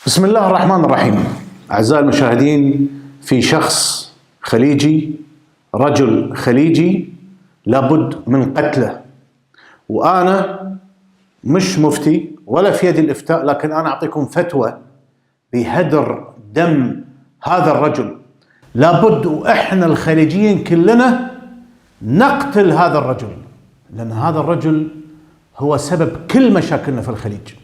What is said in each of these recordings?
بسم الله الرحمن الرحيم. أعزائي المشاهدين، في شخص خليجي، رجل خليجي لابد من قتله، وأنا مش مفتي ولا في يدي الإفتاء، لكن أنا أعطيكم فتوى بهدر دم هذا الرجل. لابد وإحنا الخليجيين كلنا نقتل هذا الرجل، لأن هذا الرجل هو سبب كل مشاكلنا في الخليج،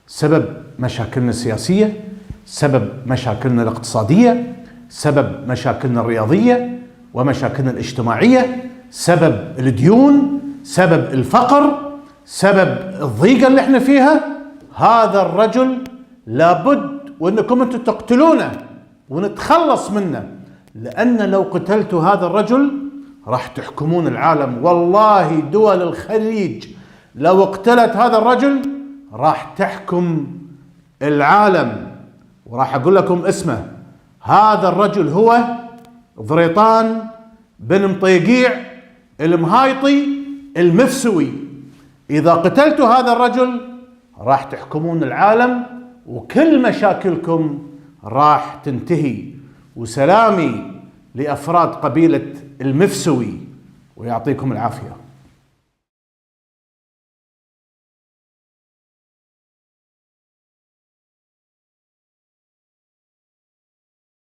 سبب مشاكلنا السياسية، سبب مشاكلنا الاقتصادية، سبب مشاكلنا الرياضية ومشاكلنا الاجتماعية، سبب الديون، سبب الفقر، سبب الضيقة اللي احنا فيها. هذا الرجل لابد وانكم انتم تقتلونه ونتخلص منه، لأن لو قتلتوا هذا الرجل راح تحكمون العالم. والله دول الخليج لو اقتلت هذا الرجل راح تحكم العالم، وراح أقول لكم اسمه. هذا الرجل هو ضريطان بن مطيقيع المهايطي المفسوي. إذا قتلتوا هذا الرجل راح تحكمون العالم وكل مشاكلكم راح تنتهي. وسلامي لأفراد قبيلة المفسوي، ويعطيكم العافية.